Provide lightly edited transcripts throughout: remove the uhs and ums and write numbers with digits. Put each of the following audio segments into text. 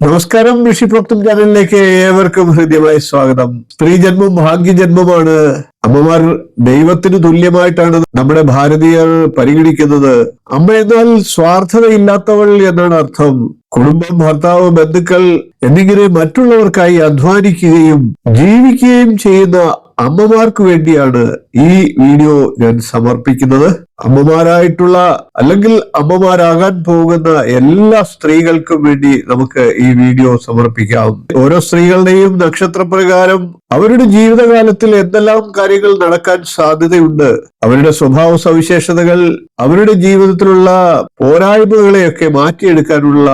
നമസ്കാരം. ഋഷിപ്രോക്തം ചാനലിലേക്ക് ഏവർക്കും ഹൃദ്യമായ സ്വാഗതം. സ്ത്രീജന്മം ഭാഗ്യജന്മമാണ്. അമ്മമാർ ദൈവത്തിന് തുല്യമായിട്ടാണ് നമ്മുടെ ഭാരതീയർ പരിഗണിക്കുന്നത്. അമ്മ എന്നാൽ സ്വാർത്ഥതയില്ലാത്തവൾ എന്നാണ് അർത്ഥം. കുടുംബം, ഭർത്താവ്, ബന്ധുക്കൾ എന്നിങ്ങനെ മറ്റുള്ളവർക്കായി അധ്വാനിക്കുകയും ജീവിക്കുകയും ചെയ്യുന്ന അമ്മമാർക്ക് വേണ്ടിയാണ് ഈ വീഡിയോ ഞാൻ സമർപ്പിക്കുന്നത്. അമ്മമാരായിട്ടുള്ള അല്ലെങ്കിൽ അമ്മമാരാകാൻ പോകുന്ന എല്ലാ സ്ത്രീകൾക്കും വേണ്ടി നമുക്ക് ഈ വീഡിയോ സമർപ്പിക്കാം. ഓരോ സ്ത്രീകളുടെയും നക്ഷത്രപ്രകാരം അവരുടെ ജീവിതകാലത്തിൽ എന്തെല്ലാം കാര്യങ്ങൾ നടക്കാൻ സാധ്യതയുണ്ട്, അവരുടെ സ്വഭാവ സവിശേഷതകൾ, അവരുടെ ജീവിതത്തിലുള്ള പോരായ്മകളെയൊക്കെ മാറ്റിയെടുക്കാനുള്ള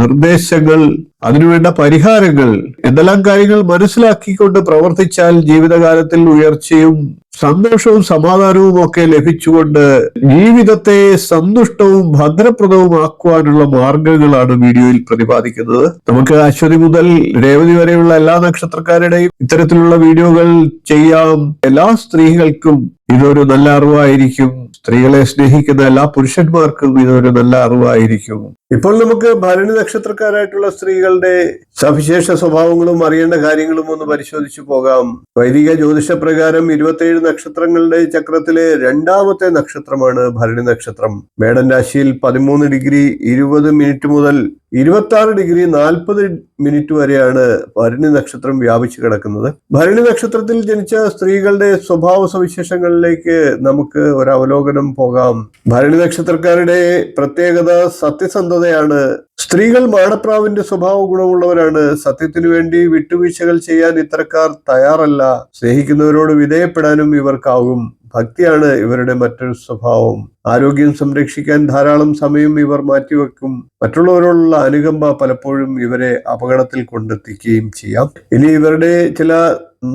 നിർദ്ദേശങ്ങൾ, അതിനുവേണ്ട പരിഹാരങ്ങൾ, എന്തെല്ലാം കാര്യങ്ങൾ മനസ്സിലാക്കിക്കൊണ്ട് പ്രവർത്തിച്ചാൽ ജീവിതകാലത്തിൽ ഉയർച്ചയും സന്തോഷവും സമാധാനവും ഒക്കെ ലഭിച്ചുകൊണ്ട് ജീവിതത്തെ സന്തുഷ്ടവും ഭദ്രപ്രദവും ആക്കുവാനുള്ള മാർഗങ്ങളാണ് വീഡിയോയിൽ പ്രതിപാദിക്കുന്നത്. നമുക്ക് അശ്വതി മുതൽ രേവതി വരെയുള്ള എല്ലാ നക്ഷത്രക്കാരുടെയും ഇത്തരത്തിലുള്ള വീഡിയോകൾ ചെയ്യാം. എല്ലാ സ്ത്രീകൾക്കും ഇതൊരു നല്ല അറിവായിരിക്കും. സ്ത്രീകളെ സ്നേഹിക്കുന്ന എല്ലാ പുരുഷന്മാർക്കും ഇതൊരു നല്ല അറിവായിരിക്കും. ഇപ്പോൾ നമുക്ക് ഭരണി നക്ഷത്രക്കാരായിട്ടുള്ള സ്ത്രീകളുടെ സവിശേഷ സ്വഭാവങ്ങളും അറിയേണ്ട കാര്യങ്ങളും ഒന്ന് പരിശോധിച്ചു പോകാം. വൈദിക ജ്യോതിഷപ്രകാരം 27 നക്ഷത്രങ്ങളുടെ ചക്രത്തിലെ രണ്ടാമത്തെ നക്ഷത്രമാണ് ഭരണി നക്ഷത്രം. മേടൻ രാശിയിൽ 13 ഡിഗ്രി 20 മിനിറ്റ് മുതൽ 26 ഡിഗ്രി 40 മിനിറ്റ് വരെയാണ് ഭരണി നക്ഷത്രം വ്യാപിച്ചു കിടക്കുന്നത്. ഭരണി നക്ഷത്രത്തിൽ ജനിച്ച സ്ത്രീകളുടെ സ്വഭാവ സവിശേഷങ്ങളിലേക്ക് നമുക്ക് ഒരു അവലോകനം പോകാം. ഭരണി നക്ഷത്രക്കാരുടെ പ്രത്യേകത സത്യസന്ധതയാണ്. സ്ത്രീകൾ മാടപ്രാവിന്റെ സ്വഭാവ ഗുണമുള്ളവരാണ്. സത്യത്തിനു വേണ്ടി വിട്ടുവീഴ്ചകൾ ചെയ്യാൻ ഇത്തരക്കാർ തയ്യാറല്ല. സ്നേഹിക്കുന്നവരോട് വിധേയപ്പെടാനും ഇവർക്കാവും. ഭക്തിയാണ് ഇവരുടെ മറ്റൊരു സ്വഭാവം. ആരോഗ്യം സംരക്ഷിക്കാൻ ധാരാളം സമയം ഇവർ മാറ്റിവെക്കും. മറ്റുള്ളവരോടുള്ള അനുകമ്പ പലപ്പോഴും ഇവരെ അപകടത്തിൽ കൊണ്ടെത്തിക്കുകയും ചെയ്യാം. ഇനി ഇവരുടെ ചില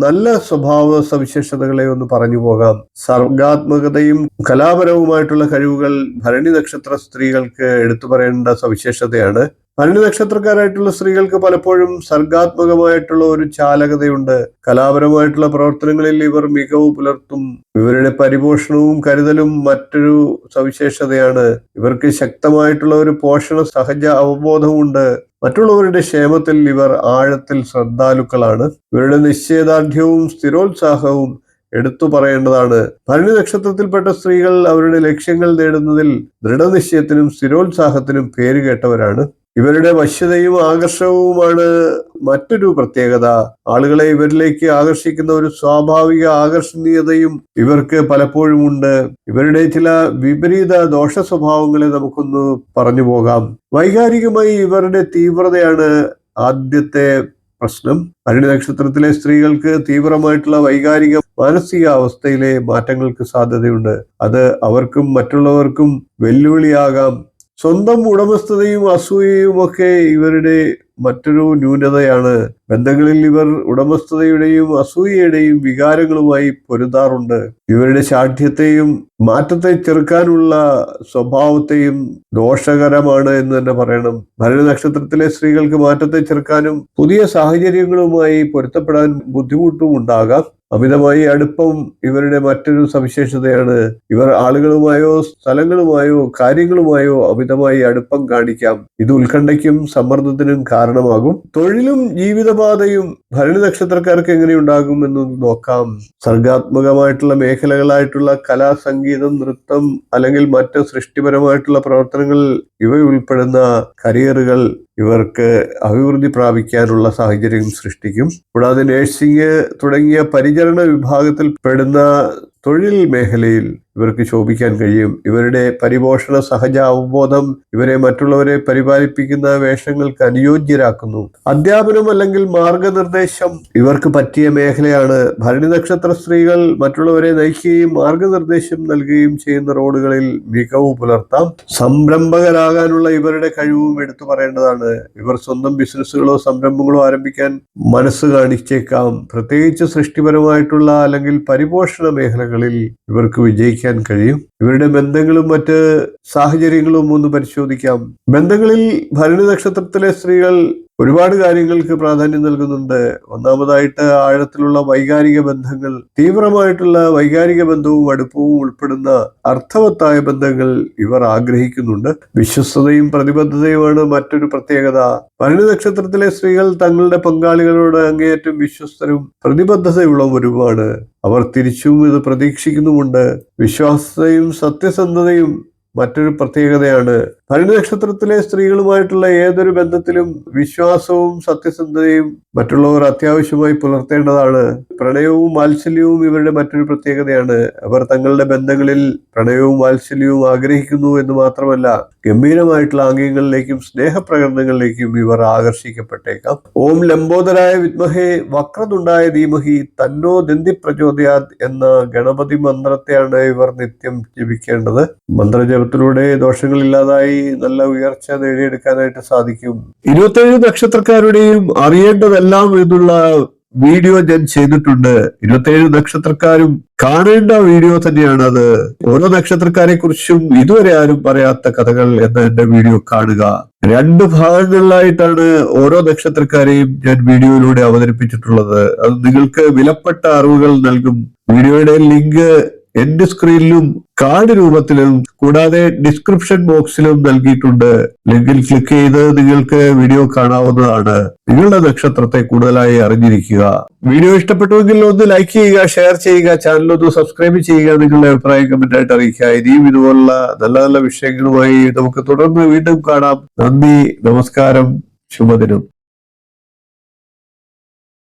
നല്ല സ്വഭാവ സവിശേഷതകളെ ഒന്ന് പറഞ്ഞു പോകാം. സർഗാത്മകതയും കലാപരവുമായിട്ടുള്ള കഴിവുകൾ ഭരണി നക്ഷത്ര സ്ത്രീകൾക്ക് എടുത്തു പറയേണ്ട സവിശേഷതയാണ്. ഭരണി നക്ഷത്രക്കാരായിട്ടുള്ള സ്ത്രീകൾക്ക് പലപ്പോഴും സർഗാത്മകമായിട്ടുള്ള ഒരു ചാലകതയുണ്ട്. കലാപരമായിട്ടുള്ള പ്രവർത്തനങ്ങളിൽ ഇവർ മികവ് പുലർത്തും. ഇവരുടെ പരിപോഷണവും കരുതലും മറ്റൊരു സവിശേഷതയാണ്. ഇവർക്ക് ശക്തമായിട്ടുള്ള ഒരു പോഷണ സഹജ അവബോധമുണ്ട്. മറ്റുള്ളവരുടെ ക്ഷേമത്തിൽ ഇവർ ആഴത്തിൽ ശ്രദ്ധാലുക്കളാണ്. ഇവരുടെ നിശ്ചയദാർഢ്യവും സ്ഥിരോത്സാഹവും എടുത്തു പറയേണ്ടതാണ്. ഭരണി നക്ഷത്രത്തിൽപ്പെട്ട സ്ത്രീകൾ അവരുടെ ലക്ഷ്യങ്ങൾ നേടുന്നതിൽ ദൃഢനിശ്ചയത്തിനും സ്ഥിരോത്സാഹത്തിനും പേരുകേട്ടവരാണ്. ഇവരുടെ വശ്യതയും ആകർഷകവുമാണ് മറ്റൊരു പ്രത്യേകത. ആളുകളെ ഇവരിലേക്ക് ആകർഷിക്കുന്ന ഒരു സ്വാഭാവിക ആകർഷണീയതയും ഇവർക്ക് പലപ്പോഴും ഉണ്ട്. ഇവരുടെ ചില വിപരീത ദോഷ സ്വഭാവങ്ങളെ നമുക്കൊന്ന് പറഞ്ഞു പോകാം. വൈകാരികമായി ഇവരുടെ തീവ്രതയാണ് ആദ്യത്തെ പ്രശ്നം. ഭരണി നക്ഷത്രത്തിലെ സ്ത്രീകൾക്ക് തീവ്രമായിട്ടുള്ള വൈകാരിക മാനസിക അവസ്ഥയിലെ മാറ്റങ്ങൾക്ക് സാധ്യതയുണ്ട്. അത് അവർക്കും മറ്റുള്ളവർക്കും വെല്ലുവിളിയാകാം. സ്വന്തം ഉടമസ്ഥതയും അസൂയയും ഒക്കെ ഇവരുടെ മറ്റൊരു ന്യൂനതയാണ്. ബന്ധങ്ങളിൽ ഇവർ ഉടമസ്ഥതയുടെയും അസൂയയുടെയും വികാരങ്ങളുമായി പൊരുതാറുണ്ട്. ഇവരുടെ ശാഠ്യത്തെയും മാറ്റത്തെ ചെറുക്കാനുള്ള സ്വഭാവത്തെയും ദോഷകരമാണ് എന്ന് തന്നെ പറയണം. ഭരണി നക്ഷത്രത്തിലെ സ്ത്രീകൾക്ക് മാറ്റത്തെ ചെറുക്കാനും പുതിയ സാഹചര്യങ്ങളുമായി പൊരുത്തപ്പെടാൻ ബുദ്ധിമുട്ടും ഉണ്ടാകാം. അമിതമായി അടുപ്പം ഇവരുടെ മറ്റൊരു സവിശേഷതയാണ്. ഇവർ ആളുകളുമായോ സ്ഥലങ്ങളുമായോ കാര്യങ്ങളുമായോ അമിതമായി അടുപ്പം കാണിക്കാം. ഇത് ഉത്കണ്ഠയ്ക്കും സമ്മർദ്ദത്തിനും കാരണമാകും. തൊഴിലും ജീവിതപാതയും ഭരണി നക്ഷത്രക്കാർക്ക് എങ്ങനെയുണ്ടാകും എന്നൊന്ന് നോക്കാം. സർഗാത്മകമായിട്ടുള്ള മേഖലകളായിട്ടുള്ള കലാ, സംഗീതം, നൃത്തം അല്ലെങ്കിൽ മറ്റ് സൃഷ്ടിപരമായിട്ടുള്ള പ്രവർത്തനങ്ങൾ ഇവയുൾപ്പെടുന്ന കരിയറുകൾ ഇവർക്ക് അഭിവൃദ്ധി പ്രാപിക്കാനുള്ള സാഹചര്യം സൃഷ്ടിക്കും. കൂടാതെ നഴ്സിംഗ് തുടങ്ങിയ പരിചരണ വിഭാഗത്തിൽ പെടുന്ന തൊഴിൽ മേഖലയിൽ ഇവർക്ക് ശോഭിക്കാൻ കഴിയും. ഇവരുടെ പരിപോഷണ സഹജ അവബോധം ഇവരെ മറ്റുള്ളവരെ പരിപാലിപ്പിക്കുന്ന വേഷങ്ങൾക്ക് അനുയോജ്യരാക്കുന്നു. അധ്യാപനം അല്ലെങ്കിൽ മാർഗനിർദ്ദേശം ഇവർക്ക് പറ്റിയ മേഖലയാണ്. ഭരണി നക്ഷത്ര സ്ത്രീകൾ മറ്റുള്ളവരെ നയിക്കുകയും മാർഗനിർദ്ദേശം നൽകുകയും ചെയ്യുന്ന റോഡുകളിൽ മികവ് പുലർത്താം. സംരംഭകരാകാനുള്ള ഇവരുടെ കഴിവും എടുത്തു പറയേണ്ടതാണ്. ഇവർ സ്വന്തം ബിസിനസ്സുകളോ സംരംഭങ്ങളോ ആരംഭിക്കാൻ മനസ്സ് കാണിച്ചേക്കാം. പ്രത്യേകിച്ച് സൃഷ്ടിപരമായിട്ടുള്ള അല്ലെങ്കിൽ പരിപോഷണ മേഖലകളിൽ ഇവർക്ക് വിജയിക്കാൻ കഴിയും. ഇവരുടെ ബന്ധങ്ങളും മറ്റ് സാഹചര്യങ്ങളും ഒന്ന് പരിശോധിക്കാം. ബന്ധങ്ങളിൽ ഭരണി നക്ഷത്രത്തിലെ സ്ത്രീകൾ ഒരുപാട് കാര്യങ്ങൾക്ക് പ്രാധാന്യം നൽകുന്നുണ്ട്. ഒന്നാമതായിട്ട് ആഴത്തിലുള്ള വൈകാരിക ബന്ധങ്ങൾ, തീവ്രമായിട്ടുള്ള വൈകാരിക ബന്ധവും അടുപ്പവും ഉൾപ്പെടുന്ന അർത്ഥവത്തായ ബന്ധങ്ങൾ ഇവർ ആഗ്രഹിക്കുന്നുണ്ട്. വിശ്വസ്തതയും പ്രതിബദ്ധതയുമാണ് മറ്റൊരു പ്രത്യേകത. ഭരണി നക്ഷത്രത്തിലെ സ്ത്രീകൾ തങ്ങളുടെ പങ്കാളികളോട് അങ്ങേയറ്റം വിശ്വസ്തരും പ്രതിബദ്ധതയുള്ളവരുമാണ്. അവർ തിരിച്ചും ഇത് പ്രതീക്ഷിക്കുന്നുമുണ്ട്. വിശ്വാസതയും സത്യസന്ധതയും മറ്റൊരു പ്രത്യേകതയാണ്. ഭരണി നക്ഷത്രത്തിലെ സ്ത്രീകളുമായിട്ടുള്ള ഏതൊരു ബന്ധത്തിലും വിശ്വാസവും സത്യസന്ധതയും മറ്റുള്ളവർ അത്യാവശ്യമായി പുലർത്തേണ്ടതാണ്. പ്രണയവും വാത്സല്യവും ഇവരുടെ മറ്റൊരു പ്രത്യേകതയാണ്. അവർ തങ്ങളുടെ ബന്ധങ്ങളിൽ പ്രണയവും വാത്സല്യവും ആഗ്രഹിക്കുന്നു എന്ന് മാത്രമല്ല, ഗംഭീരമായിട്ടുള്ള ആംഗ്യങ്ങളിലേക്കും സ്നേഹപ്രകടനങ്ങളിലേക്കും ഇവർ ആകർഷിക്കപ്പെട്ടേക്കാം. ഓം ലംബോദരായ വിദ്മഹേ വക്രതുണ്ടായ ധീമഹി തന്നോ ദന്തി പ്രചോദയാത് എന്ന ഗണപതി മന്ത്രത്തെയാണ് ഇവർ നിത്യം ജപിക്കേണ്ടത്. മന്ത്രജപത്തിലൂടെ ദോഷങ്ങളില്ലാതായി നല്ല ഉയർച്ച നേടിയെടുക്കാനായിട്ട് സാധിക്കും. 27 നക്ഷത്രക്കാരുടെയും അറിയേണ്ടതെല്ലാം എന്നുള്ള വീഡിയോ ഞാൻ ചെയ്തിട്ടുണ്ട്. 27 നക്ഷത്രക്കാരും കാണേണ്ട വീഡിയോ തന്നെയാണ് അത്. ഓരോ നക്ഷത്രക്കാരെ കുറിച്ചും ഇതുവരെ ആരും പറയാത്ത കഥകൾ എന്ന എന്റെ വീഡിയോ കാണുക. 2 ഭാഗങ്ങളിലായിട്ടാണ് ഓരോ നക്ഷത്രക്കാരെയും ഞാൻ വീഡിയോയിലൂടെ അവതരിപ്പിച്ചിട്ടുള്ളത്. അത് നിങ്ങൾക്ക് വിലപ്പെട്ട അറിവുകൾ നൽകും. വീഡിയോയുടെ ലിങ്ക് എന്റെ സ്ക്രീനിലും കാർഡ് രൂപത്തിലും കൂടാതെ ഡിസ്ക്രിപ്ഷൻ ബോക്സിലും നൽകിയിട്ടുണ്ട്. ലിങ്കിൽ ക്ലിക്ക് ചെയ്ത് നിങ്ങൾക്ക് വീഡിയോ കാണാവുന്നതാണ്. നിങ്ങളുടെ നക്ഷത്രത്തെ കൂടുതലായി അറിഞ്ഞിരിക്കുക. വീഡിയോ ഇഷ്ടപ്പെട്ടുവെങ്കിൽ ഒന്ന് ലൈക്ക് ചെയ്യുക, ഷെയർ ചെയ്യുക, ചാനൽ ഒന്ന് സബ്സ്ക്രൈബ് ചെയ്യുക. നിങ്ങളുടെ അഭിപ്രായം കമന്റ് ആയിട്ട് അറിയിക്കുക. ഇനിയും ഇതുപോലുള്ള നല്ല നല്ല വിഷയങ്ങളുമായി നമുക്ക് തുടർന്ന് വീണ്ടും കാണാം. നന്ദി, നമസ്കാരം, ശുഭദിനം.